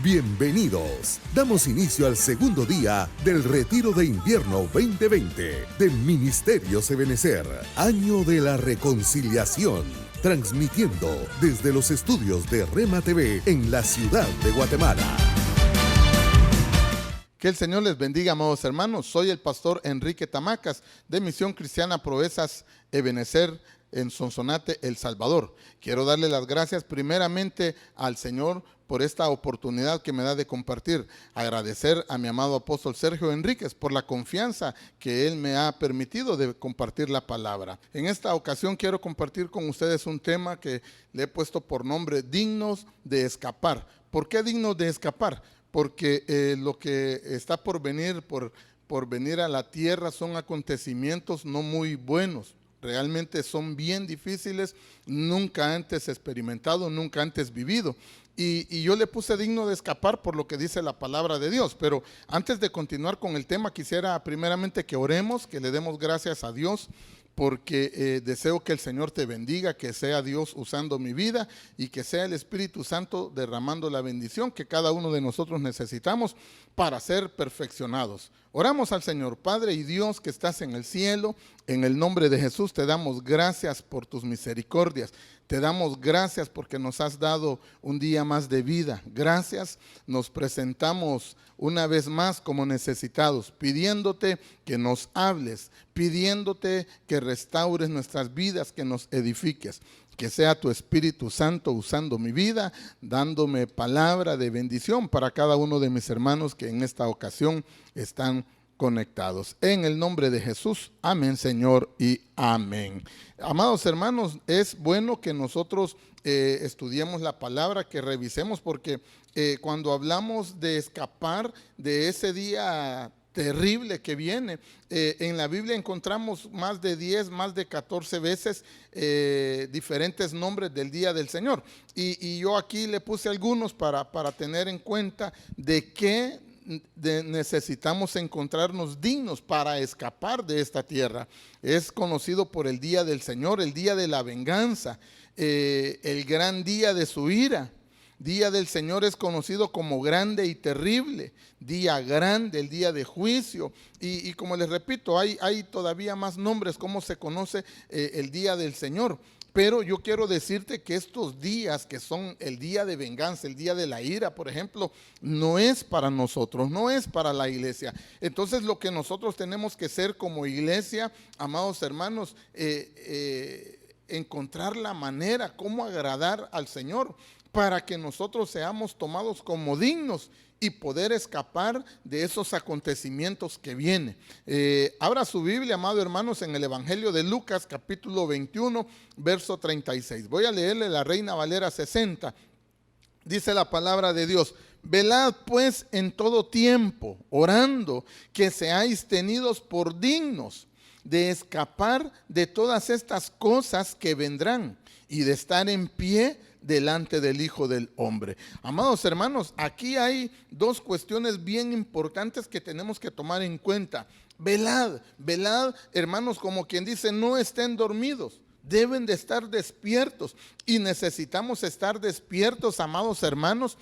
Bienvenidos. Damos inicio al segundo día del Retiro de Invierno 2020 de Ministerios Ebenecer, Año de la Reconciliación, transmitiendo desde los estudios de Rema TV en la ciudad de Guatemala. Que el Señor les bendiga, amados hermanos. Soy el pastor Enrique Tamacas de Misión Cristiana Proezas Ebenecer en Sonsonate, El Salvador. Quiero darle las gracias primeramente al Señor por esta oportunidad que me da de compartir. Agradecer a mi amado apóstol Sergio Enríquez por la confianza que él me ha permitido de compartir la palabra. En esta ocasión quiero compartir con ustedes un tema que le he puesto por nombre dignos de escapar. ¿Por qué dignos de escapar? Porque lo que está por venir a la tierra son acontecimientos no muy buenos. Realmente son bien difíciles, nunca antes experimentado, nunca antes vivido. Y yo le puse digno de escapar por lo que dice la palabra de Dios. Pero antes de continuar con el tema, quisiera primeramente que oremos, que le demos gracias a Dios, porque deseo que el Señor te bendiga, que sea Dios usando mi vida y que sea el Espíritu Santo derramando la bendición que cada uno de nosotros necesitamos para ser perfeccionados. Oramos al Señor. Padre y Dios que estás en el cielo, en el nombre de Jesús te damos gracias por tus misericordias. Te damos gracias porque nos has dado un día más de vida. Gracias, nos presentamos una vez más como necesitados, pidiéndote que nos hables, pidiéndote que restaures nuestras vidas, que nos edifiques. Que sea tu Espíritu Santo usando mi vida, dándome palabra de bendición para cada uno de mis hermanos que en esta ocasión están conectados. En el nombre de Jesús, amén, Señor, y amén. Amados hermanos, es bueno que nosotros estudiemos la palabra, que revisemos, porque cuando hablamos de escapar de ese día terrible que viene, en la Biblia encontramos más de 10, más de 14 veces diferentes nombres del día del Señor. Y yo aquí le puse algunos para tener en cuenta de qué necesitamos encontrarnos dignos para escapar de esta tierra. Es conocido por el día del Señor, el día de la venganza, el gran día de su ira. Día del Señor es conocido como grande y terrible, día grande, el día de juicio. Y como les repito, hay todavía más nombres como se conoce el día del Señor. Pero yo quiero decirte que estos días que son el día de venganza, el día de la ira, por ejemplo, no es para nosotros, no es para la iglesia. Entonces lo que nosotros tenemos que ser como iglesia, amados hermanos, encontrar la manera cómo agradar al Señor para que nosotros seamos tomados como dignos y poder escapar de esos acontecimientos que vienen. Abra su Biblia, amados hermanos, en el Evangelio de Lucas, capítulo 21, verso 36. Voy a leerle la Reina Valera 60. Dice la palabra de Dios: velad pues en todo tiempo, orando, que seáis tenidos por dignos de escapar de todas estas cosas que vendrán y de estar en pie delante del Hijo del Hombre. Amados hermanos, aquí hay dos cuestiones bien importantes que tenemos que tomar en cuenta. Velad, velad, hermanos, como quien dice, no estén dormidos. Deben de estar despiertos y necesitamos estar despiertos, amados hermanos.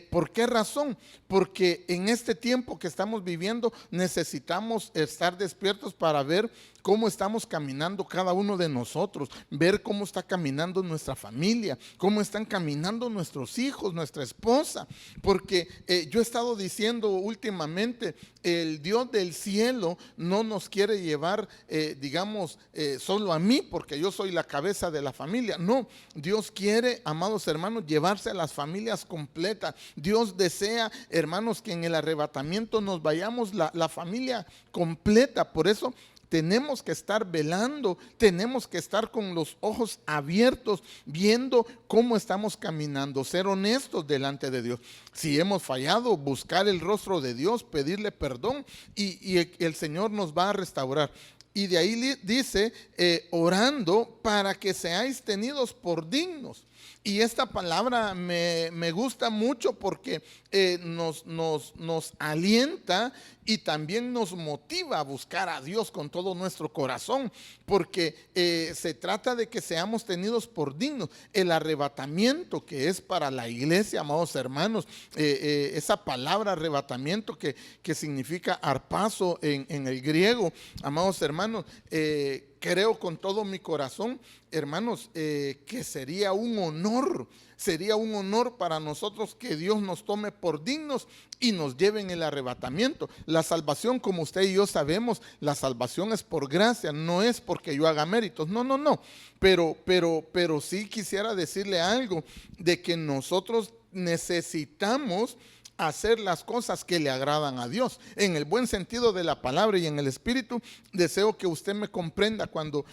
¿Por qué razón? Porque en este tiempo que estamos viviendo necesitamos estar despiertos para ver cómo estamos caminando cada uno de nosotros, ver cómo está caminando nuestra familia, cómo están caminando nuestros hijos, nuestra esposa. Porque yo he estado diciendo últimamente, el Dios del cielo no nos quiere llevar, solo a mí, porque yo soy la cabeza de la familia. No, Dios quiere, amados hermanos, llevarse a las familias completas. Dios desea, hermanos, que en el arrebatamiento nos vayamos la familia completa. Por eso tenemos que estar velando, tenemos que estar con los ojos abiertos, viendo cómo estamos caminando, ser honestos delante de Dios. Si hemos fallado, buscar el rostro de Dios, pedirle perdón y el Señor nos va a restaurar. Y de ahí dice, orando para que seáis tenidos por dignos. Y esta palabra me gusta mucho porque nos alienta y también nos motiva a buscar a Dios con todo nuestro corazón, porque se trata de que seamos tenidos por dignos. El arrebatamiento que es para la iglesia, amados hermanos, esa palabra arrebatamiento que significa arpazo en el griego, amados hermanos, creo con todo mi corazón, hermanos, que sería un honor para nosotros que Dios nos tome por dignos y nos lleve en el arrebatamiento. La salvación, como usted y yo sabemos, la salvación es por gracia, no es porque yo haga méritos, no. Pero sí quisiera decirle algo, de que nosotros necesitamos hacer las cosas que le agradan a Dios, en el buen sentido de la palabra y en el espíritu. Deseo que usted me comprenda cuando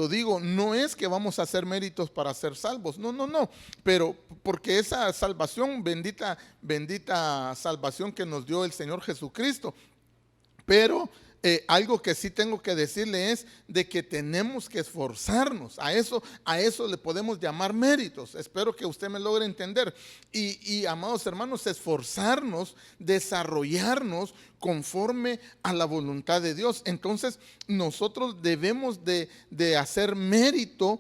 digo, no es que vamos a hacer méritos para ser salvos, no, pero porque esa salvación, bendita salvación que nos dio el Señor Jesucristo, pero algo que sí tengo que decirle es de que tenemos que esforzarnos. A eso le podemos llamar méritos. Espero que usted me logre entender. Y amados hermanos, esforzarnos, desarrollarnos conforme a la voluntad de Dios. Entonces nosotros debemos de hacer mérito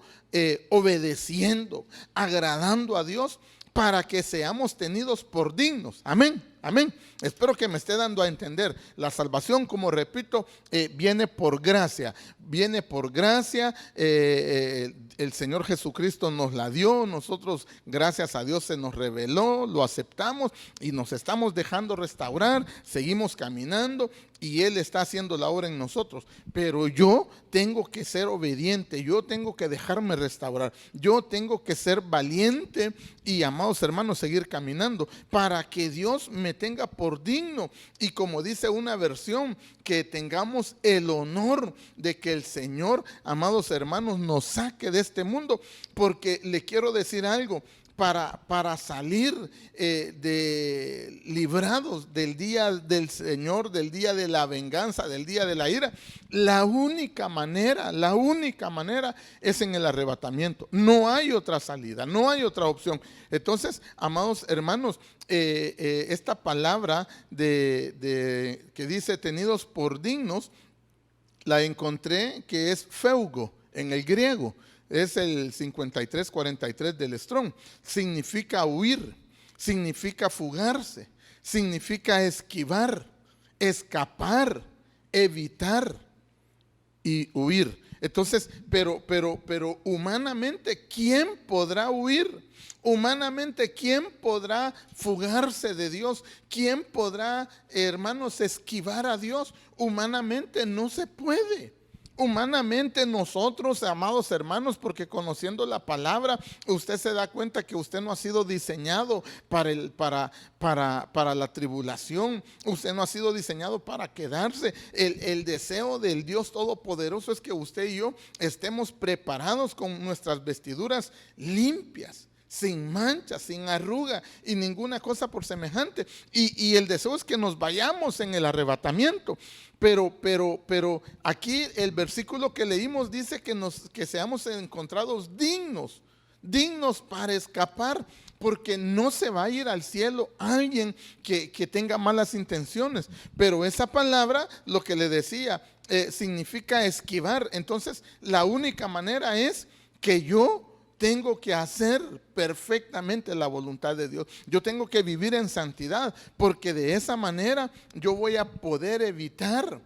obedeciendo, agradando a Dios, para que seamos tenidos por dignos. Amén. Espero que me esté dando a entender. La salvación, como repito, viene por gracia. El Señor Jesucristo nos la dio. Nosotros, gracias a Dios, se nos reveló, lo aceptamos y nos estamos dejando restaurar. Seguimos caminando y Él está haciendo la obra en nosotros. Pero yo tengo que ser obediente, yo tengo que dejarme restaurar, yo tengo que ser valiente y, amados hermanos, seguir caminando para que Dios me tenga por digno. Y como dice una versión, que tengamos el honor de que el Señor, amados hermanos, nos saque de este mundo. Porque le quiero decir algo, para salir librados del día del Señor, del día de la venganza, del día de la ira, la única manera es en el arrebatamiento. No hay otra salida, no hay otra opción. Entonces, amados hermanos, esta palabra que dice tenidos por dignos, la encontré que es feugo en el griego. Es el 5343 del Strong. Significa huir, significa fugarse, significa esquivar, escapar, evitar y huir. Entonces, pero humanamente, ¿quién podrá huir? Humanamente, ¿quién podrá fugarse de Dios? ¿Quién podrá, hermanos, esquivar a Dios? Humanamente no se puede. Humanamente nosotros, amados hermanos, porque conociendo la palabra, usted se da cuenta que usted no ha sido diseñado para la tribulación. Usted no ha sido diseñado para quedarse. El deseo del Dios Todopoderoso es que usted y yo estemos preparados con nuestras vestiduras limpias, sin mancha, sin arruga y ninguna cosa por semejante. Y el deseo es que nos vayamos en el arrebatamiento. Pero aquí el versículo que leímos dice que seamos encontrados dignos para escapar, porque no se va a ir al cielo alguien que tenga malas intenciones. Pero esa palabra, lo que le decía, significa esquivar. Entonces la única manera es que yo tengo que hacer perfectamente la voluntad de Dios. Yo tengo que vivir en santidad, porque de esa manera yo voy a poder evitar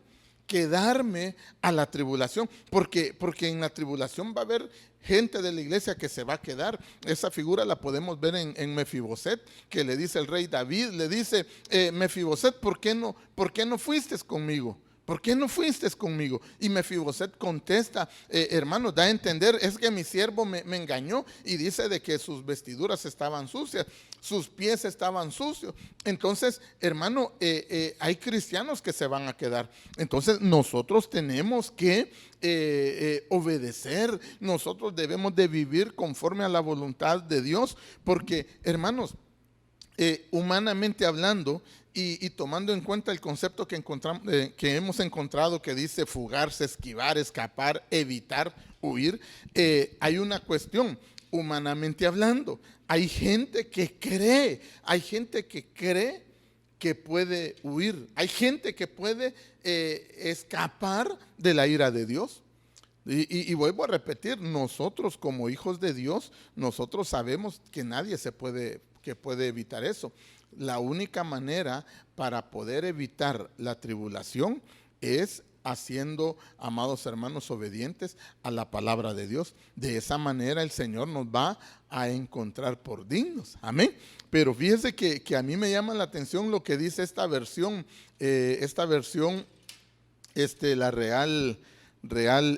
quedarme a la tribulación, porque en la tribulación va a haber gente de la iglesia que se va a quedar. Esa figura la podemos ver en Mefiboset, que le dice el rey David, le dice, Mefiboset, ¿por qué no fuiste conmigo? ¿Por qué no fuiste conmigo? Y Mefiboset contesta, hermano, da a entender, es que mi siervo me engañó y dice de que sus vestiduras estaban sucias, sus pies estaban sucios. Entonces, hermano, hay cristianos que se van a quedar. Entonces, nosotros tenemos que obedecer, nosotros debemos de vivir conforme a la voluntad de Dios, porque, hermanos, humanamente hablando, y tomando en cuenta el concepto que hemos encontrado, que dice fugarse, esquivar, escapar, evitar, huir, hay una cuestión. humanamente hablando. Hay gente que cree que puede huir. Hay gente que puede escapar de la ira de Dios. Y vuelvo a repetir, nosotros como hijos de Dios, nosotros sabemos que nadie puede evitar eso. La única manera para poder evitar la tribulación es haciendo, amados hermanos, obedientes a la palabra de Dios. De esa manera el Señor nos va a encontrar por dignos. Amén. Pero fíjese que a mí me llama la atención lo que dice esta versión, la Real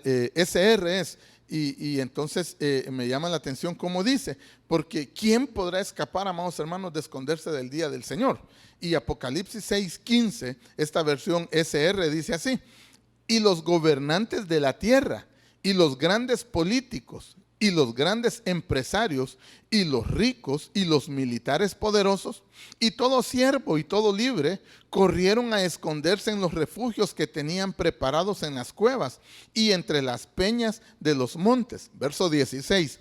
SR es. Y entonces me llama la atención cómo dice, porque ¿quién podrá escapar, amados hermanos, de esconderse del día del Señor? Y Apocalipsis 6:15, esta versión SR dice así: y los gobernantes de la tierra, y los grandes políticos, y los grandes empresarios, y los ricos, y los militares poderosos, y todo siervo y todo libre, corrieron a esconderse en los refugios que tenían preparados en las cuevas y entre las peñas de los montes. Verso 16.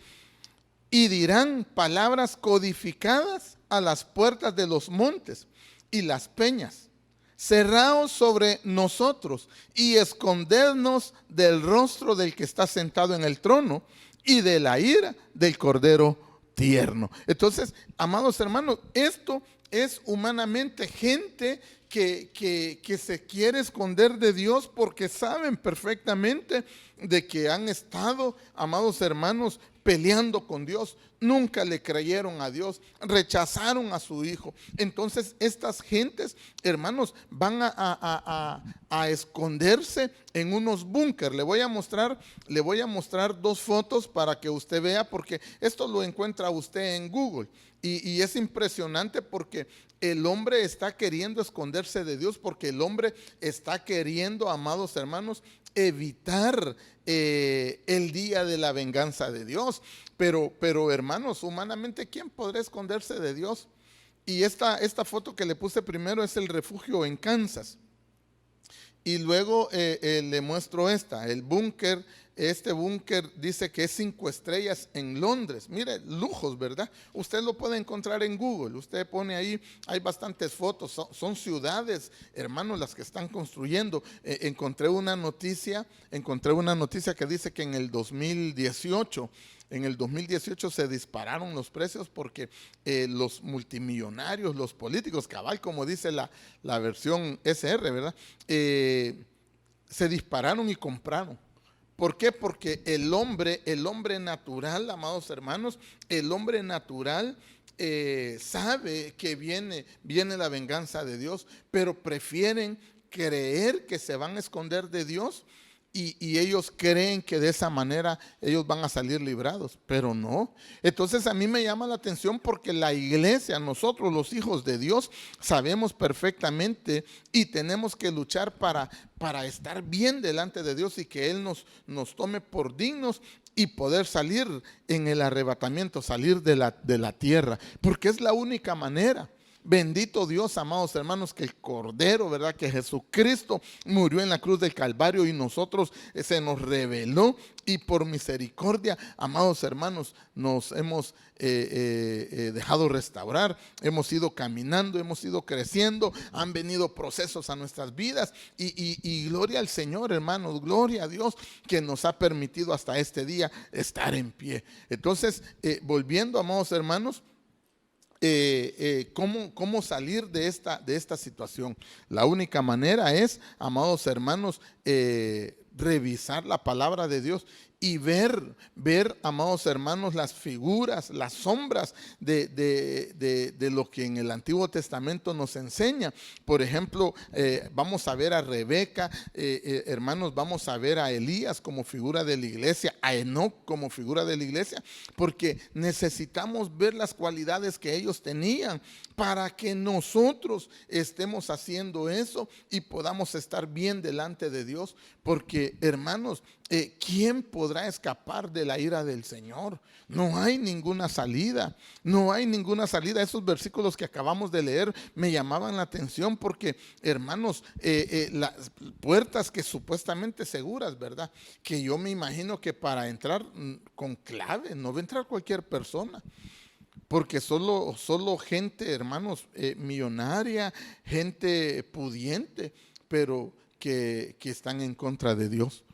Y dirán palabras codificadas a las puertas de los montes y las peñas: cerraos sobre nosotros y escondednos del rostro del que está sentado en el trono y de la ira del Cordero tierno. Entonces, amados hermanos, esto es humanamente gente que se quiere esconder de Dios porque saben perfectamente de que han estado, amados hermanos, peleando con Dios. Nunca le creyeron a Dios, rechazaron a su Hijo. Entonces estas gentes, hermanos, van a esconderse en unos búnker. Le voy a mostrar dos fotos para que usted vea, porque esto lo encuentra usted en Google. Y es impresionante porque el hombre está queriendo esconderse de Dios, porque el hombre está queriendo, amados hermanos, evitar el día de la venganza de Dios. Pero hermanos, humanamente, ¿quién podrá esconderse de Dios? Y esta foto que le puse primero es el refugio en Kansas. Y luego le muestro el búnker. Este búnker dice que es 5 estrellas en Londres. Mire, lujos, ¿verdad? Usted lo puede encontrar en Google. Usted pone ahí, hay bastantes fotos. Son ciudades, hermanos, las que están construyendo. Encontré una noticia que dice que en el 2018 se dispararon los precios porque los multimillonarios, los políticos, cabal, como dice la versión SR, ¿verdad? Se dispararon y compraron. ¿Por qué? Porque el hombre natural, amados hermanos, el hombre natural sabe que viene la venganza de Dios, pero prefieren creer que se van a esconder de Dios. Y ellos creen que de esa manera ellos van a salir librados, pero no. Entonces a mí me llama la atención porque la iglesia, nosotros los hijos de Dios, sabemos perfectamente y tenemos que luchar para estar bien delante de Dios y que Él nos tome por dignos y poder salir en el arrebatamiento, salir de la tierra, porque es la única manera. Bendito Dios, amados hermanos, que el Cordero, ¿verdad? Que Jesucristo murió en la cruz del Calvario y nosotros se nos reveló y por misericordia, amados hermanos, nos hemos dejado restaurar, hemos ido caminando, hemos ido creciendo, han venido procesos a nuestras vidas y gloria al Señor, hermanos, gloria a Dios que nos ha permitido hasta este día estar en pie. Entonces, volviendo, amados hermanos, ¿cómo salir de esta situación? La única manera es, amados hermanos, revisar la palabra de Dios y ver, amados hermanos, las figuras, las sombras de lo que en el Antiguo Testamento nos enseña. Por ejemplo, vamos a ver a Rebeca, hermanos, vamos a ver a Elías como figura de la iglesia, a Enoc como figura de la iglesia, porque necesitamos ver las cualidades que ellos tenían para que nosotros estemos haciendo eso y podamos estar bien delante de Dios, porque hermanos, ¿quién podrá podrá escapar de la ira del Señor. No hay ninguna salida, no hay ninguna salida. Esos versículos que acabamos de leer me llamaban la atención porque, hermanos, las puertas que supuestamente seguras, ¿verdad? Que yo me imagino que para entrar con clave, no va a entrar cualquier persona. Porque solo gente, hermanos, millonaria, gente pudiente, pero que están en contra de Dios.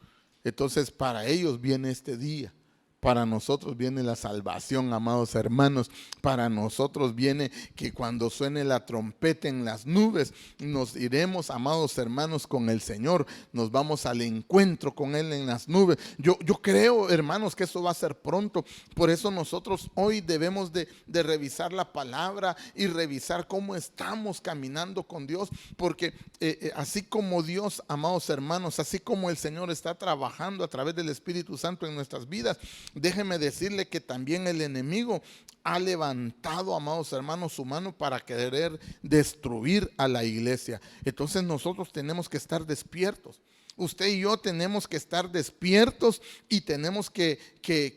Entonces para ellos viene este día. Para nosotros viene la salvación, amados hermanos. Para nosotros viene que cuando suene la trompeta en las nubes, nos iremos, amados hermanos, con el Señor. Nos vamos al encuentro con Él en las nubes. Yo creo, hermanos, que eso va a ser pronto. Por eso nosotros hoy debemos de revisar la palabra y revisar cómo estamos caminando con Dios. Porque así como Dios, amados hermanos, así como el Señor está trabajando a través del Espíritu Santo en nuestras vidas, déjeme decirle que también el enemigo ha levantado, amados hermanos, su mano para querer destruir a la iglesia. Entonces nosotros tenemos que estar despiertos. Usted y yo tenemos que estar despiertos y tenemos que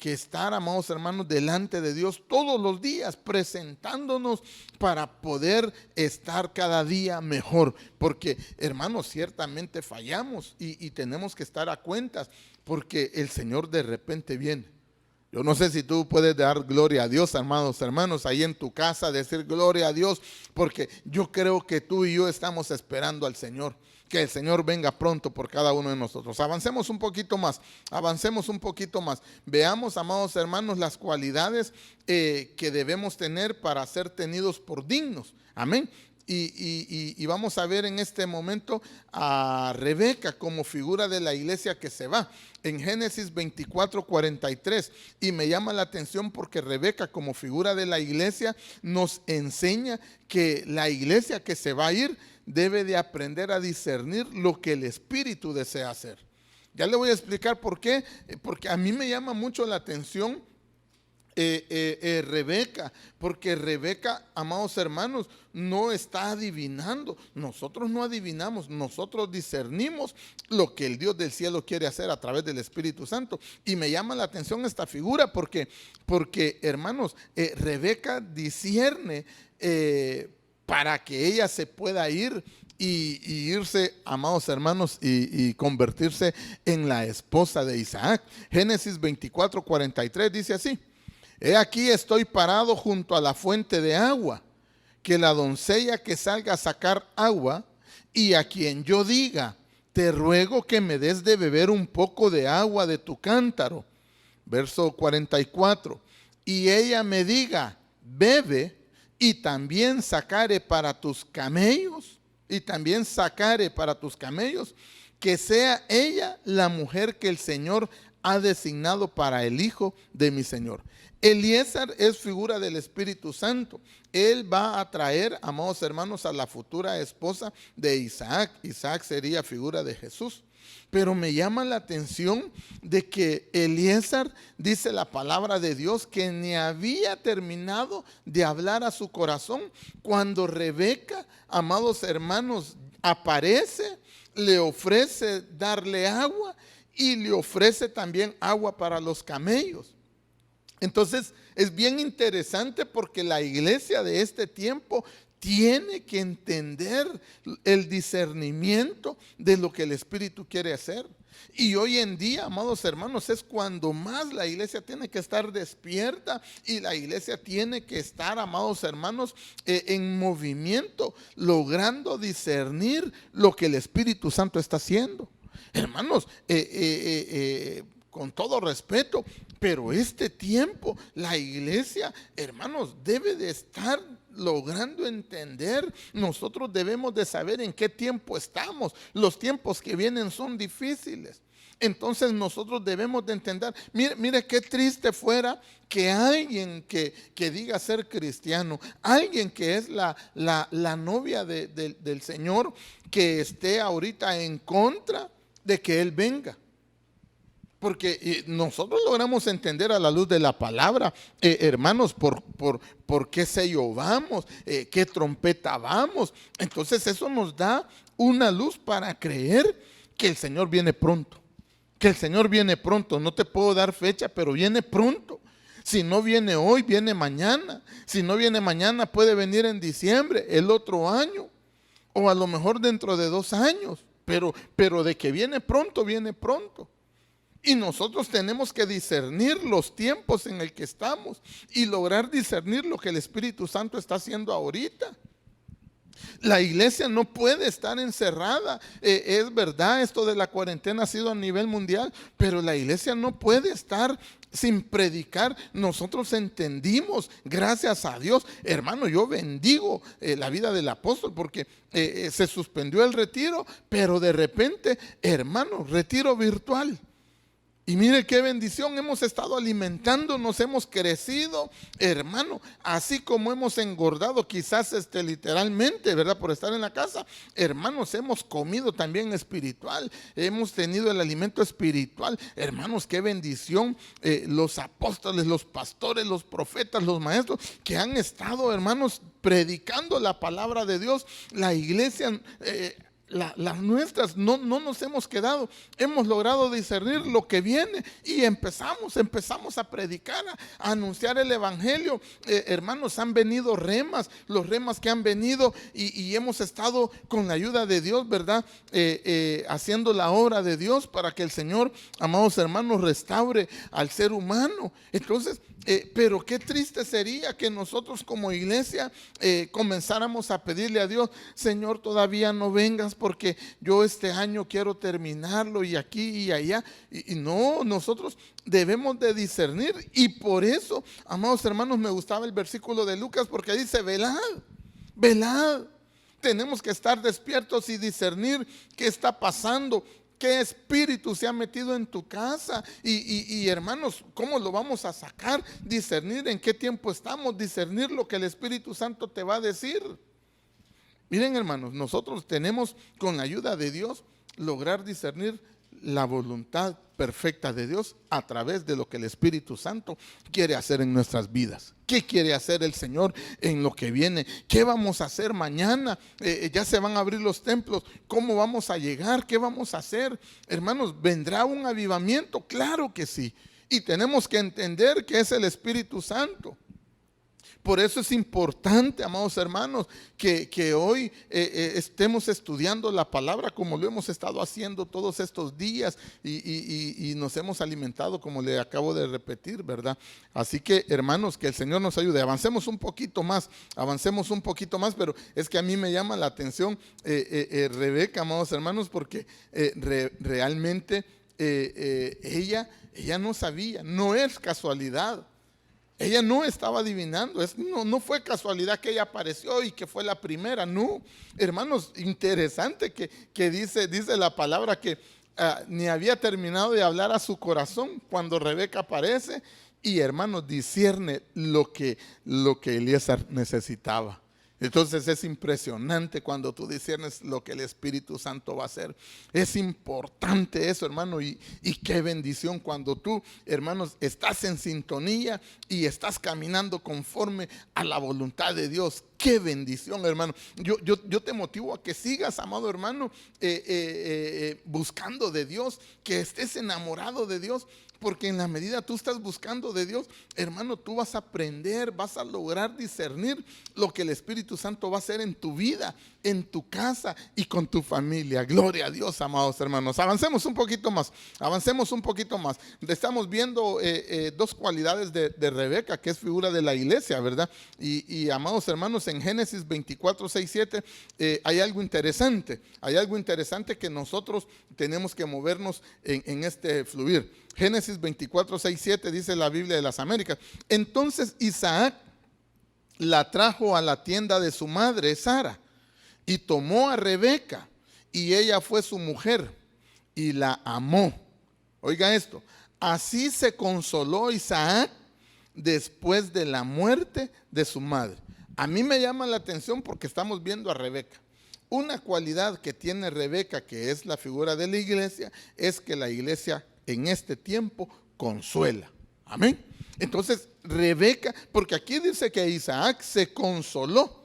estar, amados hermanos, delante de Dios todos los días, presentándonos para poder estar cada día mejor. Porque, hermanos, ciertamente fallamos y tenemos que estar a cuentas porque el Señor de repente viene. Yo no sé si tú puedes dar gloria a Dios, amados hermanos, ahí en tu casa, decir gloria a Dios, porque yo creo que tú y yo estamos esperando al Señor, que el Señor venga pronto por cada uno de nosotros. Avancemos un poquito más, Veamos, amados hermanos, las cualidades que debemos tener para ser tenidos por dignos. Amén. Y vamos a ver en este momento a Rebeca como figura de la iglesia que se va. En Génesis 24:43. Y me llama la atención porque Rebeca como figura de la iglesia nos enseña que la iglesia que se va a ir debe de aprender a discernir lo que el Espíritu desea hacer. Ya le voy a explicar por qué. Porque a mí me llama mucho la atención Rebeca, porque Rebeca, amados hermanos, no está adivinando. Nosotros no adivinamos, nosotros discernimos lo que el Dios del cielo quiere hacer a través del Espíritu Santo. Y me llama la atención esta figura porque hermanos, Rebeca discierne para que ella se pueda ir y irse, amados hermanos, y convertirse en la esposa de Isaac. Génesis 24:43 dice así: He aquí estoy parado junto a la fuente de agua, que la doncella que salga a sacar agua, y a quien yo diga, te ruego que me des de beber un poco de agua de tu cántaro. Verso 44, y ella me diga, bebe, y también sacare para tus camellos, que sea ella la mujer que el Señor ha designado para el hijo de mi Señor. Eliezer es figura del Espíritu Santo. Él va a traer, amados hermanos, a la futura esposa de Isaac. Isaac sería figura de Jesús. Pero me llama la atención de que Eliezer, dice la palabra de Dios, que ni había terminado de hablar a su corazón cuando Rebeca, amados hermanos, aparece, le ofrece darle agua y le ofrece también agua para los camellos. Entonces es bien interesante porque la iglesia de este tiempo tiene que entender el discernimiento de lo que el Espíritu quiere hacer. Y hoy en día, amados hermanos, es cuando más la iglesia tiene que estar despierta y la iglesia tiene que estar, amados hermanos, en movimiento, logrando discernir lo que el Espíritu Santo está haciendo. Hermanos, con todo respeto, pero este tiempo la iglesia, hermanos, debe de estar logrando entender. Nosotros debemos de saber en qué tiempo estamos. Los tiempos que vienen son difíciles. Entonces nosotros debemos de entender. Mire qué triste fuera que alguien que diga ser cristiano, alguien que es la novia del Señor, que esté ahorita en contra de que Él venga. Porque nosotros logramos entender a la luz de la palabra, hermanos, por qué sello vamos, qué trompeta vamos. Entonces eso nos da una luz para creer que el Señor viene pronto. que el Señor viene pronto. No te puedo dar fecha, pero viene pronto. Si no viene hoy, viene mañana. Si no viene mañana, puede venir en diciembre, el otro año, o a lo mejor dentro de 2 años. Pero de que viene pronto, viene pronto. Y nosotros tenemos que discernir los tiempos en el que estamos y lograr discernir lo que el Espíritu Santo está haciendo ahorita. La iglesia no puede estar encerrada. Es verdad, esto de la cuarentena ha sido a nivel mundial, pero la iglesia no puede estar sin predicar. Nosotros entendimos, gracias a Dios, hermano, yo bendigo la vida del apóstol porque se suspendió el retiro, pero de repente, hermano, retiro virtual. Y mire qué bendición, hemos estado alimentándonos, hemos crecido, hermano, así como hemos engordado quizás literalmente, ¿verdad? Por estar en la casa, hermanos, hemos comido también espiritual, hemos tenido el alimento espiritual, hermanos, qué bendición, los apóstoles, los pastores, los profetas, los maestros que han estado, hermanos, predicando la palabra de Dios, la iglesia, las nuestras, no nos hemos quedado, hemos logrado discernir lo que viene y empezamos a predicar, a anunciar el evangelio. Hermanos, han venido remas, los remas que han venido y hemos estado con la ayuda de Dios, ¿verdad? Haciendo la obra de Dios para que el Señor, amados hermanos, restaure al ser humano. Entonces, pero qué triste sería que nosotros como iglesia comenzáramos a pedirle a Dios: Señor, todavía no vengas porque yo este año quiero terminarlo y aquí y allá. Y no, nosotros debemos de discernir. Y por eso, amados hermanos, me gustaba el versículo de Lucas porque dice: velad, velad. Tenemos que estar despiertos y discernir qué está pasando. ¿Qué espíritu se ha metido en tu casa? Y hermanos, ¿cómo lo vamos a sacar? Discernir en qué tiempo estamos, discernir lo que el Espíritu Santo te va a decir. Miren, hermanos, nosotros tenemos, con la ayuda de Dios, lograr discernir la voluntad perfecta de Dios a través de lo que el Espíritu Santo quiere hacer en nuestras vidas. ¿Qué quiere hacer el Señor en lo que viene? ¿Qué vamos a hacer mañana? Ya se van a abrir los templos. ¿Cómo vamos a llegar? ¿Qué vamos a hacer? Hermanos, ¿vendrá un avivamiento? Claro que sí. Y tenemos que entender que es el Espíritu Santo. Por eso es importante, amados hermanos, que hoy estemos estudiando la palabra como lo hemos estado haciendo todos estos días y nos hemos alimentado, como le acabo de repetir, ¿verdad? Así que, hermanos, que el Señor nos ayude. Avancemos un poquito más, pero es que a mí me llama la atención Rebeca, amados hermanos, porque realmente ella no sabía, no es casualidad. Ella no estaba adivinando, no fue casualidad que ella apareció y que fue la primera, no. Hermanos, interesante que dice la palabra que ni había terminado de hablar a su corazón cuando Rebeca aparece y, hermanos, discierne lo que Eliezer necesitaba. Entonces es impresionante cuando tú discernes lo que el Espíritu Santo va a hacer. Es importante eso, hermano, y qué bendición cuando tú, hermanos, estás en sintonía y estás caminando conforme a la voluntad de Dios. Qué bendición, hermano. Yo te motivo a que sigas, amado hermano, buscando de Dios, que estés enamorado de Dios. Porque en la medida tú estás buscando de Dios, hermano, tú vas a aprender, vas a lograr discernir lo que el Espíritu Santo va a hacer en tu vida, en tu casa y con tu familia. Gloria a Dios, amados hermanos. Avancemos un poquito más. Estamos viendo 2 cualidades de Rebeca, que es figura de la iglesia, ¿verdad? Y amados hermanos, en Génesis 24, 6, 7 hay algo interesante. Hay algo interesante que nosotros tenemos que movernos en este fluir. Génesis 24, 6, 7 dice la Biblia de las Américas: entonces Isaac la trajo a la tienda de su madre Sara y tomó a Rebeca y ella fue su mujer y la amó. Oiga esto: así se consoló Isaac después de la muerte de su madre. A mí me llama la atención porque estamos viendo a Rebeca. Una cualidad que tiene Rebeca, que es la figura de la iglesia, es que la iglesia en este tiempo consuela. Amén. Entonces Rebeca, porque aquí dice que Isaac se consoló,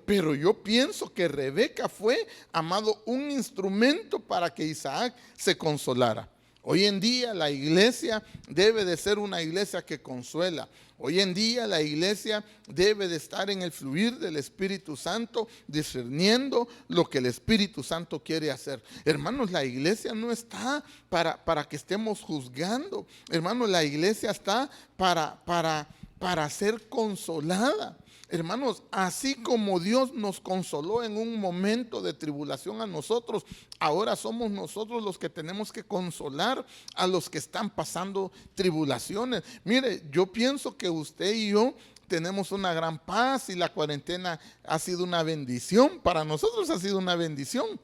Pero yo pienso que Rebeca fue, amado, un instrumento para que Isaac se consolara. Hoy en día la iglesia debe de ser una iglesia que consuela. Hoy en día la iglesia debe de estar en el fluir del Espíritu Santo, discerniendo lo que el Espíritu Santo quiere hacer. Hermanos, la iglesia no está para que estemos juzgando. Hermanos, la iglesia está para ser consolada. Hermanos, así como Dios nos consoló en un momento de tribulación a nosotros, ahora somos nosotros los que tenemos que consolar a los que están pasando tribulaciones. Mire, yo pienso que usted y yo tenemos una gran paz y la cuarentena ha sido una bendición. Para nosotros ha sido una bendición.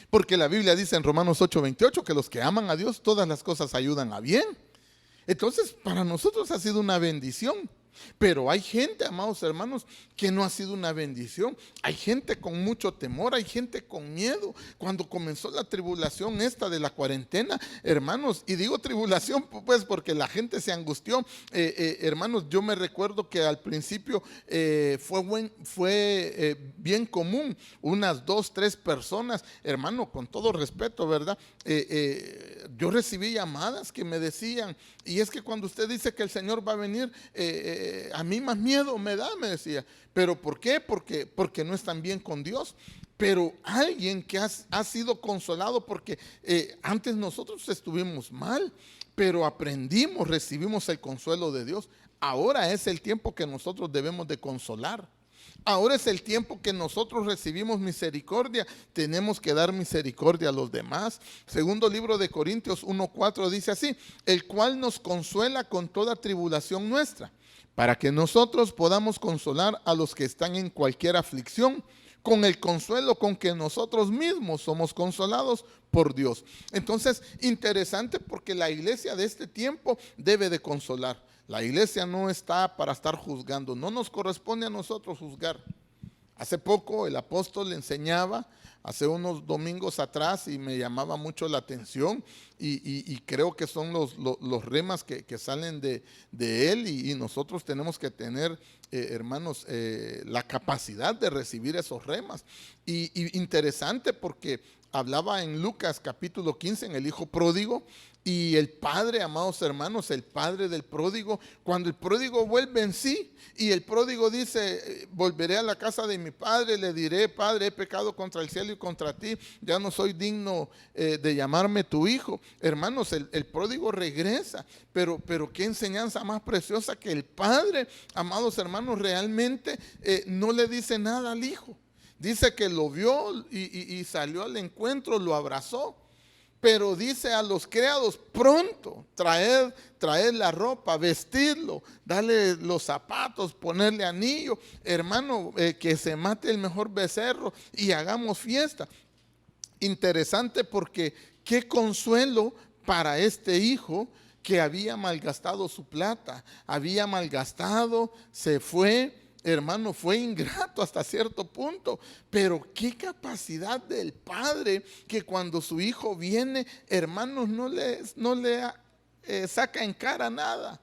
Porque la Biblia dice en Romanos 8:28 que los que aman a Dios, todas las cosas ayudan a bien. Entonces, para nosotros ha sido una bendición. Pero hay gente, amados hermanos, que no ha sido una bendición. Hay gente con mucho temor, hay gente con miedo. Cuando comenzó la tribulación esta de la cuarentena, hermanos, y digo tribulación pues porque la gente se angustió. Hermanos, yo me recuerdo que al principio fue bien común, unas 2, 3 personas, hermano, con todo respeto, ¿verdad? Yo recibí llamadas que me decían, y es que cuando usted dice que el Señor va a venir, a mí más miedo me da, me decía. ¿Pero por qué? Porque no están bien con Dios. Pero alguien que ha sido consolado, porque antes nosotros estuvimos mal, pero aprendimos, recibimos el consuelo de Dios. Ahora es el tiempo que nosotros debemos de consolar. Ahora es el tiempo que nosotros recibimos misericordia. Tenemos que dar misericordia a los demás. Segundo libro de Corintios 1:4 dice así: el cual nos consuela con toda tribulación nuestra, para que nosotros podamos consolar a los que están en cualquier aflicción, con el consuelo con que nosotros mismos somos consolados por Dios. Entonces, interesante, porque la iglesia de este tiempo debe de consolar. La iglesia no está para estar juzgando, no nos corresponde a nosotros juzgar. Hace poco el apóstol enseñaba, hace unos domingos atrás, y me llamaba mucho la atención, y creo que son los remas que salen de él, y nosotros tenemos que tener, hermanos, la capacidad de recibir esos remas. Y interesante, porque hablaba en Lucas capítulo 15, en el hijo pródigo, y el padre, amados hermanos, el padre del pródigo, cuando el pródigo vuelve en sí, y el pródigo dice: volveré a la casa de mi padre, le diré: Padre, he pecado contra el cielo y contra ti, ya no soy digno de llamarme tu hijo. Hermanos, el pródigo regresa, pero qué enseñanza más preciosa, que el padre, amados hermanos, realmente no le dice nada al hijo. Dice que lo vio y salió al encuentro, lo abrazó. Pero dice a los criados: pronto, traed la ropa, vestirlo, darle los zapatos, ponerle anillo. Hermano, que se mate el mejor becerro y hagamos fiesta. Interesante, porque qué consuelo para este hijo que había malgastado su plata, había malgastado, se fue. Hermano, fue ingrato hasta cierto punto, pero qué capacidad del padre, que cuando su hijo viene, hermanos, no le saca en cara nada.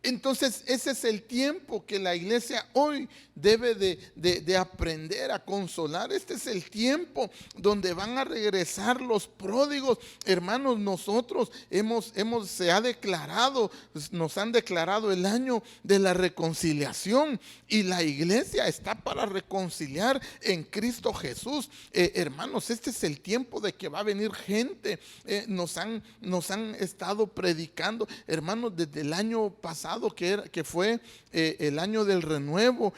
Entonces, ese es el tiempo que la iglesia hoy debe de aprender a consolar. Este es el tiempo donde van a regresar los pródigos. Hermanos, nosotros se ha declarado, nos han declarado el año de la reconciliación, y la iglesia está para reconciliar en Cristo Jesús. Hermanos, este es el tiempo de que va a venir gente. Nos han estado predicando, hermanos, desde el año pasado, que fue el año del renuevo.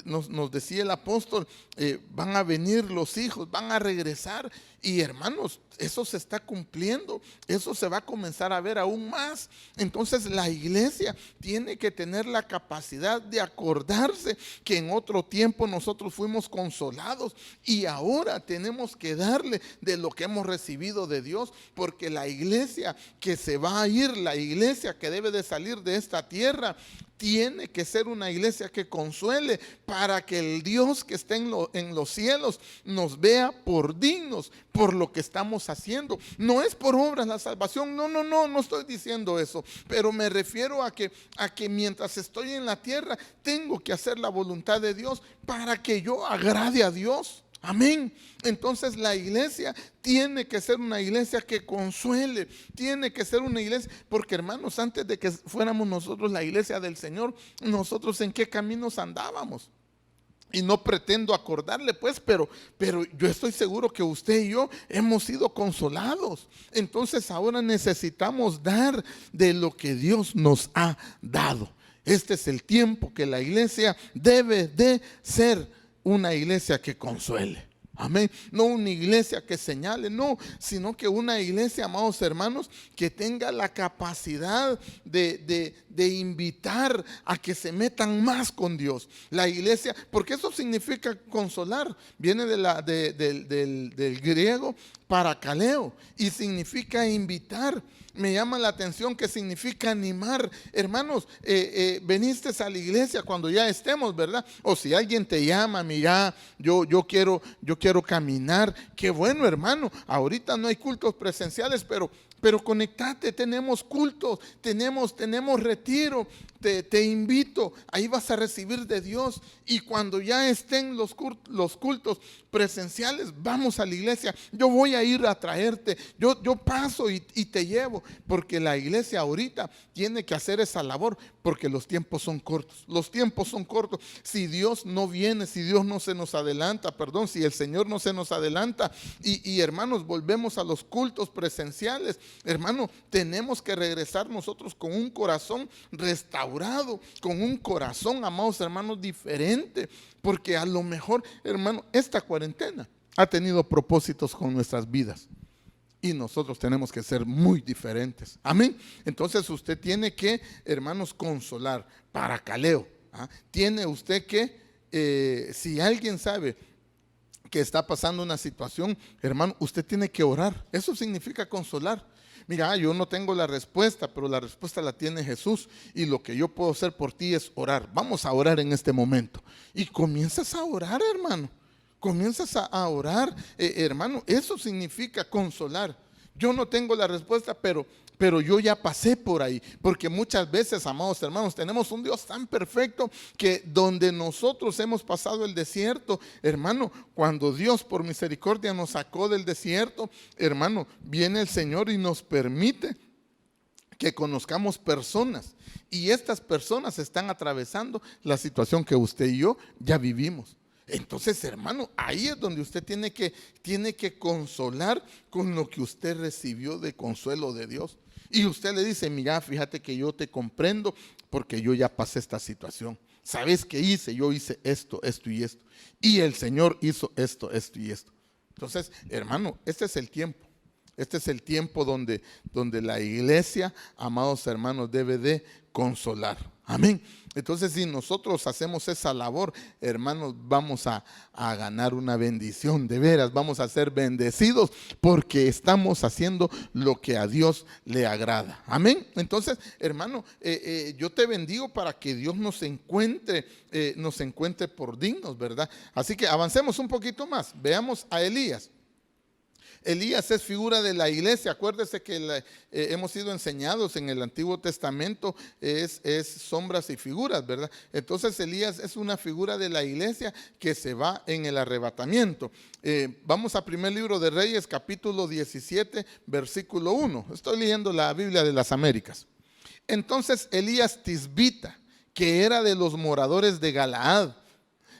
Nos decía el apóstol: van a venir los hijos, van a regresar. Y hermanos, eso se está cumpliendo, eso se va a comenzar a ver aún más. Entonces la iglesia tiene que tener la capacidad de acordarse que en otro tiempo nosotros fuimos consolados, y ahora tenemos que darle de lo que hemos recibido de Dios, porque la iglesia que se va a ir, la iglesia que debe de salir de esta tierra, tiene que ser una iglesia que consuele, para que el Dios que está en los cielos nos vea por dignos, por lo que estamos haciendo. No es por obras la salvación, no estoy diciendo eso, pero me refiero a que mientras estoy en la tierra tengo que hacer la voluntad de Dios para que yo agrade a Dios. Amén. Entonces la iglesia tiene que ser una iglesia que consuele, tiene que ser una iglesia, porque hermanos, antes de que fuéramos nosotros la iglesia del Señor, nosotros en qué caminos andábamos. Y no pretendo acordarle pues, pero yo estoy seguro que usted y yo hemos sido consolados. Entonces ahora necesitamos dar de lo que Dios nos ha dado. Este es el tiempo que la iglesia debe de ser una iglesia que consuele. Amén. No una iglesia que señale, no, sino que una iglesia, amados hermanos, que tenga la capacidad de invitar a que se metan más con Dios. La iglesia, porque eso significa consolar, viene del griego parakaleo y significa invitar. Me llama la atención que significa animar. Hermanos, veniste a la iglesia cuando ya estemos, ¿verdad? O si alguien te llama, mira, yo quiero caminar. Qué bueno, hermano. Ahorita no hay cultos presenciales, pero conectate, tenemos cultos, tenemos retiro. Te invito, ahí vas a recibir de Dios. Y cuando ya estén los cultos presenciales, vamos a la iglesia. Yo voy a ir a traerte, yo paso y te llevo, porque la iglesia ahorita tiene que hacer esa labor, porque los tiempos son cortos. Los tiempos son cortos. Si Dios no viene, si Dios no se nos adelanta, si el Señor no se nos adelanta y hermanos, volvemos a los cultos presenciales, hermano, tenemos que regresar nosotros con un corazón restaurado, con un corazón, amados hermanos, diferente, porque a lo mejor, hermano, esta cuarentena ha tenido propósitos con nuestras vidas y nosotros tenemos que ser muy diferentes. Amén. Entonces usted tiene que, hermanos, consolar, parakaleo. Tiene usted que, si alguien sabe que está pasando una situación, hermano, usted tiene que orar. Eso significa consolar. Mira, yo no tengo la respuesta, pero la respuesta la tiene Jesús, y lo que yo puedo hacer por ti es orar. Vamos a orar en este momento. Y comienzas a orar, hermano. Comienzas a orar, hermano. Eso significa consolar. Yo no tengo la respuesta, pero yo ya pasé por ahí, porque muchas veces, amados hermanos, tenemos un Dios tan perfecto que donde nosotros hemos pasado el desierto, hermano, cuando Dios por misericordia nos sacó del desierto, hermano, viene el Señor y nos permite que conozcamos personas, y estas personas están atravesando la situación que usted y yo ya vivimos. Entonces, hermano, ahí es donde usted tiene que consolar con lo que usted recibió de consuelo de Dios. Y usted le dice, mira, fíjate que yo te comprendo porque yo ya pasé esta situación. ¿Sabes qué hice? Yo hice esto, esto y esto. Y el Señor hizo esto, esto y esto. Entonces, hermano, este es el tiempo. Este es el tiempo donde la iglesia, amados hermanos, debe de consolar. Amén. Entonces, si nosotros hacemos esa labor, hermanos, vamos a ganar una bendición. De veras, vamos a ser bendecidos porque estamos haciendo lo que a Dios le agrada. Amén. Entonces, hermano, yo te bendigo para que Dios nos encuentre por dignos, ¿verdad? Así que avancemos un poquito más. Veamos a Elías. Elías es figura de la iglesia. Acuérdese que hemos sido enseñados en el Antiguo Testamento, es sombras y figuras, ¿verdad? Entonces Elías es una figura de la iglesia que se va en el arrebatamiento. Vamos a primer libro de Reyes, capítulo 17, versículo 1. Estoy leyendo la Biblia de las Américas. Entonces Elías Tisbita, que era de los moradores de Galaad,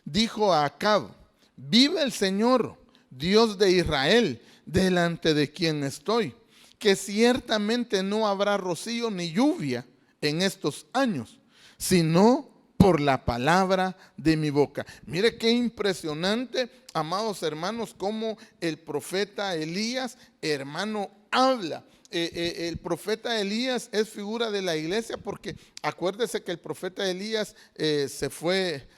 dijo a Acab: vive el Señor, Dios de Israel, delante de quien estoy, que ciertamente no habrá rocío ni lluvia en estos años, sino por la palabra de mi boca. Mire qué impresionante, amados hermanos, cómo el profeta Elías, hermano, habla. El profeta Elías es figura de la iglesia, porque acuérdese que el profeta Elías se fue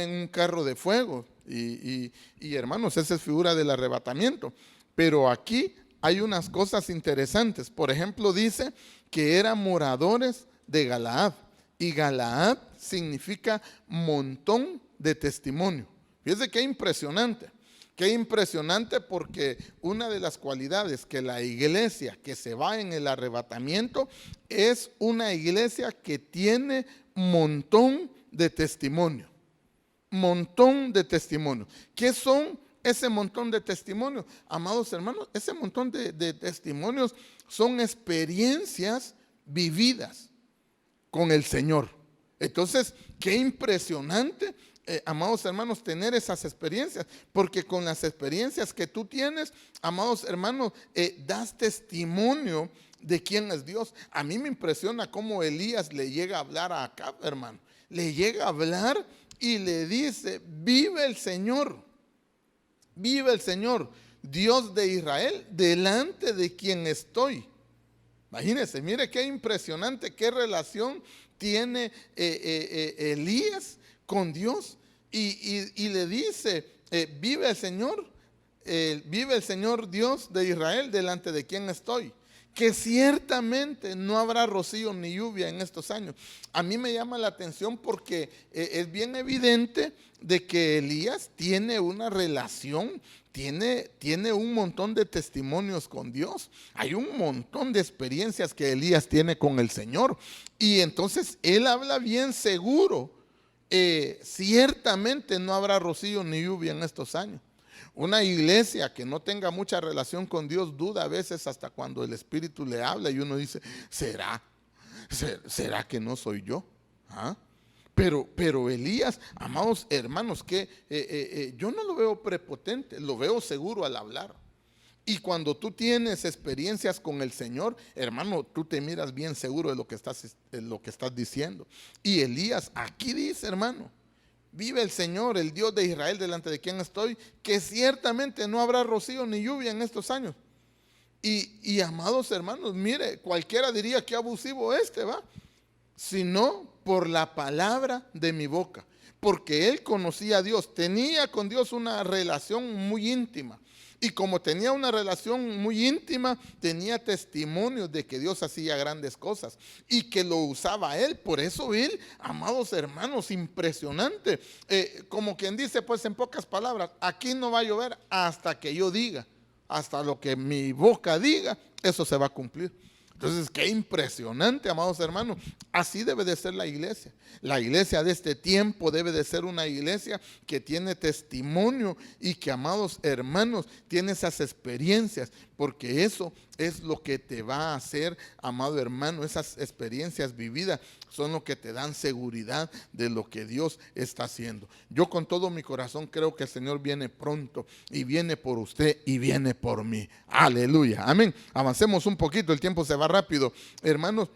en un carro de fuego y hermanos, esa es figura del arrebatamiento. Pero aquí hay unas cosas interesantes. Por ejemplo, dice que eran moradores de Galaad. y Galaad significa montón de testimonio. Fíjense qué impresionante. Qué impresionante, porque una de las cualidades que la iglesia que se va en el arrebatamiento es una iglesia que tiene montón de testimonio. Montón de testimonio. ¿Qué son ese montón de testimonios? Amados hermanos, ese montón de testimonios son experiencias vividas con el Señor. Entonces, qué impresionante, amados hermanos, tener esas experiencias, porque con las experiencias que tú tienes, amados hermanos, das testimonio de quién es Dios. A mí me impresiona cómo Elías le llega a hablar a Acab, hermano. Le llega a hablar y le dice: vive el Señor, Dios de Israel, delante de quien estoy. Imagínense, mire qué impresionante, qué relación tiene Elías con Dios, y le dice: vive el Señor Dios de Israel, delante de quien estoy, que ciertamente no habrá rocío ni lluvia en estos años. A mí me llama la atención porque es bien evidente de que Elías tiene una relación, tiene un montón de testimonios con Dios. Hay un montón de experiencias que Elías tiene con el Señor. Y entonces él habla bien seguro: ciertamente no habrá rocío ni lluvia en estos años. Una iglesia que no tenga mucha relación con Dios duda a veces hasta cuando el Espíritu le habla, y uno dice: ¿será que no soy yo? ¿Ah? Pero Elías, amados hermanos, que yo no lo veo prepotente, lo veo seguro al hablar. Y cuando tú tienes experiencias con el Señor, hermano, tú te miras bien seguro de lo que estás diciendo. Y Elías aquí dice: hermano, vive el Señor, el Dios de Israel, delante de quien estoy, que ciertamente no habrá rocío ni lluvia en estos años. Y amados hermanos, mire, cualquiera diría: qué abusivo ¿va? Sino por la palabra de mi boca. Porque él conocía a Dios, tenía con Dios una relación muy íntima. Y como tenía una relación muy íntima, tenía testimonios de que Dios hacía grandes cosas y que lo usaba él. Por eso él, amados hermanos, impresionante. Como quien dice, pues en pocas palabras: aquí no va a llover hasta que yo diga, hasta lo que mi boca diga, eso se va a cumplir. Entonces, qué impresionante, amados hermanos. Así debe de ser la iglesia. La iglesia de este tiempo debe de ser una iglesia que tiene testimonio y que, amados hermanos, tiene esas experiencias, porque eso es lo que te va a hacer, amado hermano. Esas experiencias vividas son lo que te dan seguridad de lo que Dios está haciendo. Yo con todo mi corazón creo que el Señor viene pronto, y viene por usted y viene por mí. Aleluya, amén. Avancemos un poquito, el tiempo se va rápido, hermanos.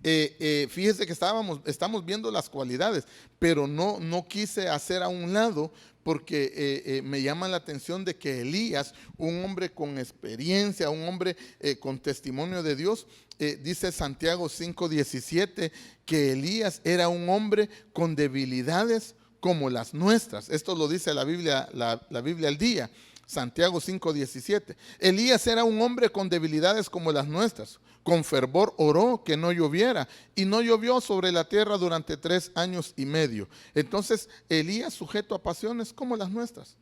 Fíjese que estamos viendo las cualidades, pero no quise hacer a un lado, porque me llama la atención de que Elías, un hombre con experiencia, un hombre con testimonio de Dios, dice Santiago 5:17, que Elías era un hombre con debilidades como las nuestras. Esto lo dice la Biblia al día. Santiago 5:17. Elías era un hombre con debilidades como las nuestras. Con fervor oró que no lloviera, y no llovió sobre la tierra durante 3 años y medio. Entonces, Elías sujeto a pasiones como las nuestras.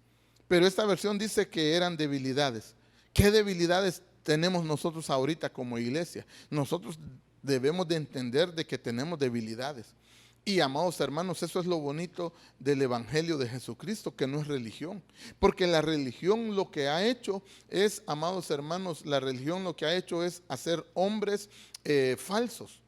Pero esta versión dice que eran debilidades. ¿Qué debilidades tenemos nosotros ahorita como iglesia? Nosotros debemos de entender de que tenemos debilidades. Y, amados hermanos, eso es lo bonito del Evangelio de Jesucristo, que no es religión. Porque la religión lo que ha hecho es, amados hermanos, la religión lo que ha hecho es hacer hombres falsos.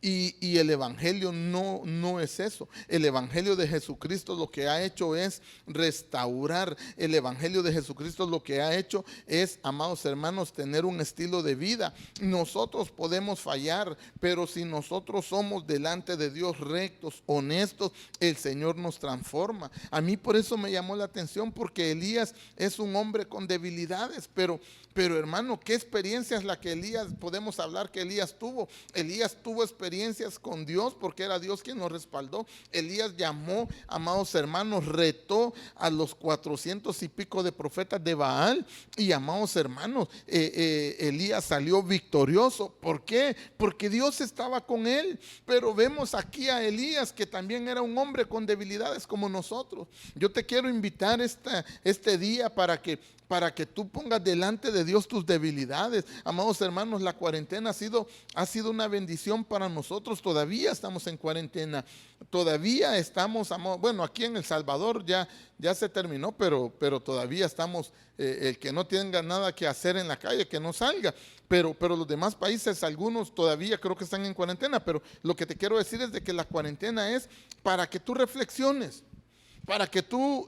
Y el Evangelio no es eso. El Evangelio de Jesucristo lo que ha hecho es restaurar. El Evangelio de Jesucristo lo que ha hecho es, amados hermanos, tener un estilo de vida. Nosotros podemos fallar, pero si nosotros somos delante de Dios rectos, honestos, el Señor nos transforma. A mí por eso me llamó la atención, porque Elías es un hombre con debilidades, pero hermano, ¿qué experiencia es la que podemos hablar que Elías tuvo? Elías tuvo experiencia experiencias con Dios porque era Dios quien nos respaldó. Elías llamó, amados hermanos, retó a los 400 y pico de profetas de Baal. Y amados hermanos, Elías salió victorioso. ¿Por qué? Porque Dios estaba con él. Pero vemos aquí a Elías, que también era un hombre con debilidades como nosotros. Yo te quiero invitar este día para que tú pongas delante de Dios tus debilidades. Amados hermanos, la cuarentena ha sido una bendición para nosotros. Todavía estamos en cuarentena, todavía estamos, bueno, aquí en El Salvador ya se terminó, pero todavía estamos, el que no tenga nada que hacer en la calle, que no salga. Pero los demás países, algunos todavía creo que están en cuarentena. Pero lo que te quiero decir es de que la cuarentena es para que tú reflexiones, para que tú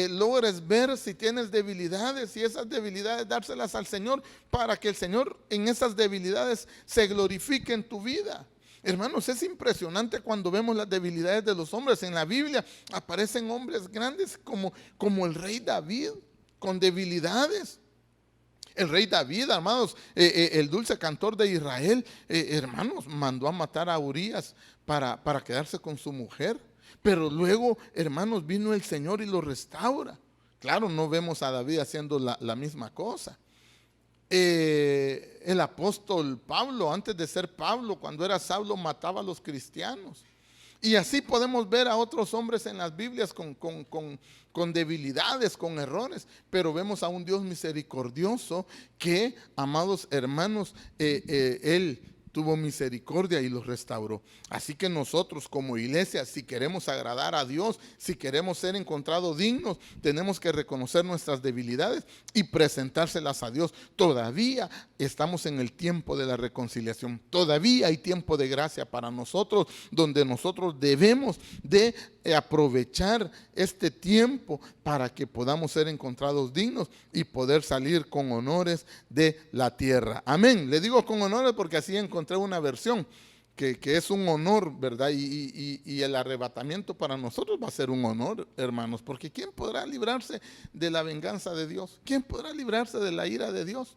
logres ver si tienes debilidades, y esas debilidades dárselas al Señor, para que el Señor en esas debilidades se glorifique en tu vida. Hermanos, es impresionante cuando vemos las debilidades de los hombres. En la Biblia aparecen hombres grandes como el rey David, con debilidades. El rey David, hermanos, el dulce cantor de Israel, hermanos, mandó a matar a Urías para quedarse con su mujer. Pero luego, hermanos, vino el Señor y lo restaura. Claro, no vemos a David haciendo la misma cosa. El apóstol Pablo, antes de ser Pablo, cuando era Saulo, mataba a los cristianos. Y así podemos ver a otros hombres en las Biblias con debilidades, con errores, pero vemos a un Dios misericordioso que, amados hermanos, Él tuvo misericordia y los restauró. Así que nosotros como iglesia, si queremos agradar a Dios, si queremos ser encontrados dignos, tenemos que reconocer nuestras debilidades y presentárselas a Dios. Todavía estamos en el tiempo de la reconciliación. Todavía hay tiempo de gracia para nosotros, donde nosotros debemos de aprovechar este tiempo para que podamos ser encontrados dignos y poder salir con honores de la tierra. Amén. Le digo con honores porque así encontré una versión que es un honor, ¿verdad? Y el arrebatamiento para nosotros va a ser un honor, hermanos, porque ¿quién podrá librarse de la venganza de Dios? ¿Quién podrá librarse de la ira de Dios?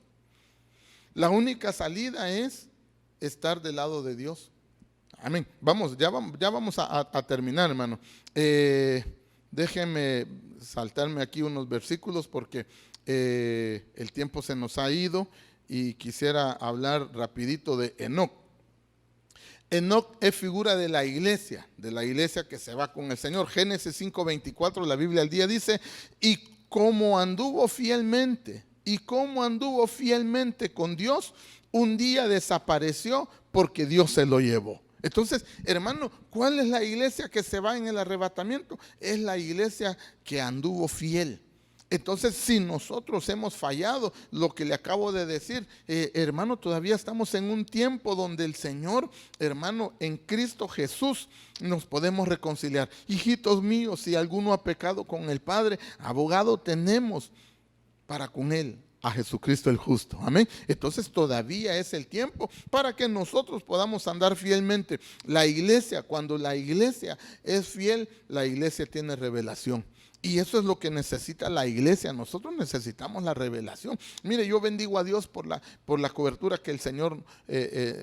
La única salida es estar del lado de Dios. Amén. Ya vamos a terminar, hermano. Déjenme saltarme aquí unos versículos porque el tiempo se nos ha ido y quisiera hablar rapidito de Enoc. Enoc es figura de la iglesia que se va con el Señor. Génesis 5:24, la Biblia al día dice, y como anduvo fielmente con Dios, un día desapareció porque Dios se lo llevó. Entonces, hermano, ¿cuál es la iglesia que se va en el arrebatamiento? Es la iglesia que anduvo fiel. Entonces, si nosotros hemos fallado, lo que le acabo de decir, hermano, todavía estamos en un tiempo donde el Señor, hermano, en Cristo Jesús nos podemos reconciliar. Hijitos míos, si alguno ha pecado con el Padre, abogado tenemos para con Él, a Jesucristo el justo. Amén. Entonces todavía es el tiempo para que nosotros podamos andar fielmente. La iglesia, cuando la iglesia es fiel, la iglesia tiene revelación. Y eso es lo que necesita la iglesia. Nosotros necesitamos la revelación. Mire, yo bendigo a Dios por la cobertura que el Señor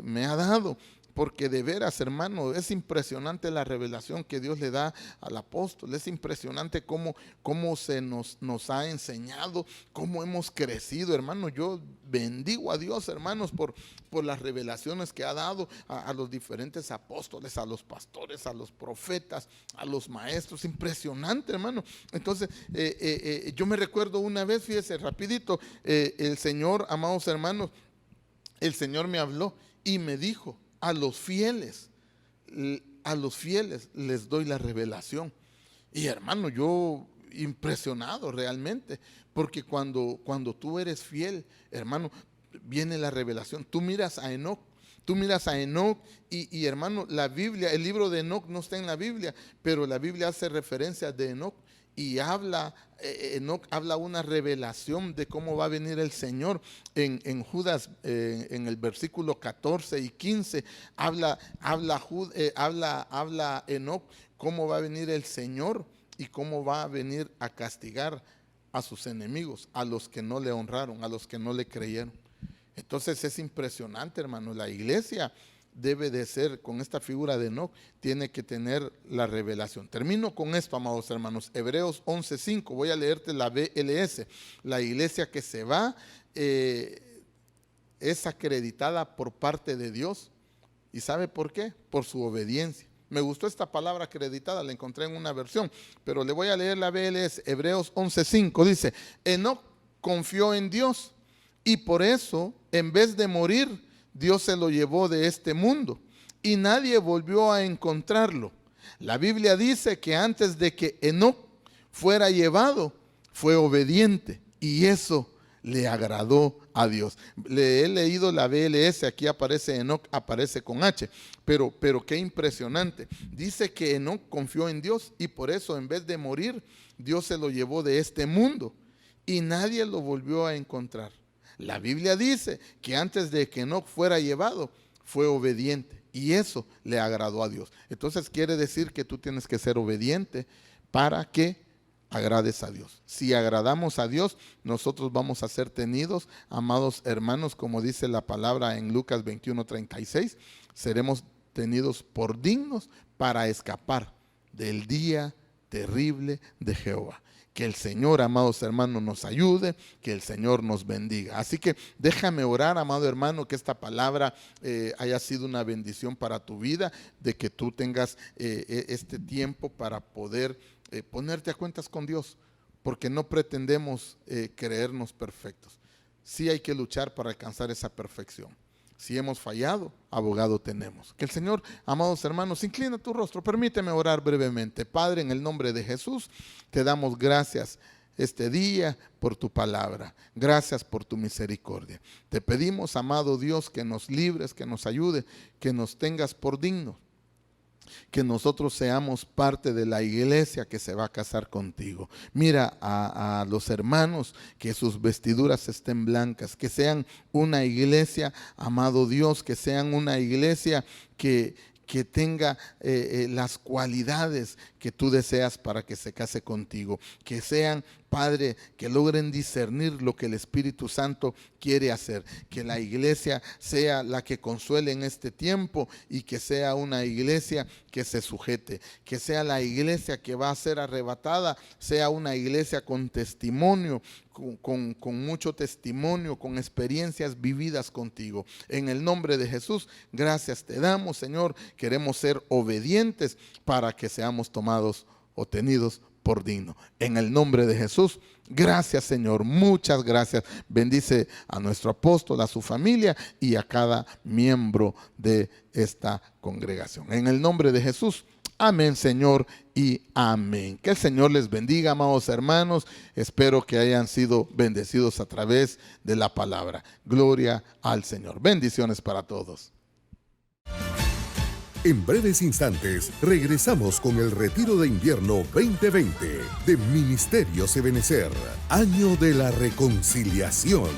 me ha dado. Porque de veras, hermano, es impresionante la revelación que Dios le da al apóstol. Es impresionante cómo se nos ha enseñado, cómo hemos crecido, hermano. Yo bendigo a Dios, hermanos, por las revelaciones que ha dado a los diferentes apóstoles, a los pastores, a los profetas, a los maestros. Impresionante, hermano. Entonces, yo me recuerdo una vez, fíjese, rapidito, el Señor, amados hermanos, el Señor me habló y me dijo, a los fieles les doy la revelación. Y hermano, yo impresionado realmente, porque cuando tú eres fiel, hermano, viene la revelación. Tú miras a Enoc y hermano, la Biblia, el libro de Enoc no está en la Biblia, pero la Biblia hace referencia de Enoc. Y Enoc habla una revelación de cómo va a venir el Señor. En Judas, en el versículo 14 y 15, habla Enoc cómo va a venir el Señor y cómo va a venir a castigar a sus enemigos, a los que no le honraron, a los que no le creyeron. Entonces es impresionante, hermano. La iglesia debe de ser, con esta figura de Enoc, tiene que tener la revelación. Termino con esto, amados hermanos. Hebreos 11:5, voy a leerte la BLS. La iglesia que se va es acreditada por parte de Dios. ¿Y sabe por qué? Por su obediencia. Me gustó esta palabra acreditada, la encontré en una versión, pero le voy a leer la BLS. Hebreos 11:5 dice: Enoc confió en Dios y por eso, en vez de morir, Dios se lo llevó de este mundo y nadie volvió a encontrarlo. La Biblia dice que antes de que Enoc fuera llevado, fue obediente y eso le agradó a Dios. Le he leído la BLS, aquí aparece Enoc, aparece con H, pero qué impresionante. Dice que Enoc confió en Dios y por eso, en vez de morir, Dios se lo llevó de este mundo y nadie lo volvió a encontrar. La Biblia dice que antes de que Enoc fuera llevado, fue obediente y eso le agradó a Dios. Entonces quiere decir que tú tienes que ser obediente para que agrades a Dios. Si agradamos a Dios, nosotros vamos a ser tenidos, amados hermanos, como dice la palabra en Lucas 21:36, seremos tenidos por dignos para escapar del día terrible de Jehová. Que el Señor, amados hermanos, nos ayude, que el Señor nos bendiga. Así que déjame orar, amado hermano, que esta palabra haya sido una bendición para tu vida, de que tú tengas este tiempo para poder ponerte a cuentas con Dios, porque no pretendemos creernos perfectos. Sí hay que luchar para alcanzar esa perfección. Si hemos fallado, abogado tenemos. Que el Señor, amados hermanos, inclina tu rostro. Permíteme orar brevemente. Padre, en el nombre de Jesús, te damos gracias este día por tu palabra. Gracias por tu misericordia. Te pedimos, amado Dios, que nos libres, que nos ayude, que nos tengas por dignos. Que nosotros seamos parte de la iglesia que se va a casar contigo. Mira a los hermanos, que sus vestiduras estén blancas, que sean una iglesia, amado Dios, que sean una iglesia que tenga las cualidades que tú deseas para que se case contigo. Que sean, Padre, que logren discernir lo que el Espíritu Santo quiere hacer. Que la iglesia sea la que consuele en este tiempo y que sea una iglesia que se sujete. Que sea la iglesia que va a ser arrebatada, sea una iglesia con testimonio, con mucho testimonio, con experiencias vividas contigo. En el nombre de Jesús, gracias te damos, Señor. Queremos ser obedientes para que seamos tomados o tenidos por digno. En el nombre de Jesús, gracias, Señor. Muchas gracias. Bendice a nuestro apóstol, a su familia y a cada miembro de esta congregación. En el nombre de Jesús. Amén, Señor, y amén. Que el Señor les bendiga, amados hermanos. Espero que hayan sido bendecidos a través de la palabra. Gloria al Señor. Bendiciones para todos. En breves instantes regresamos con el Retiro de Invierno 2020 de Ministerios Ebenecer, Año de la Reconciliación.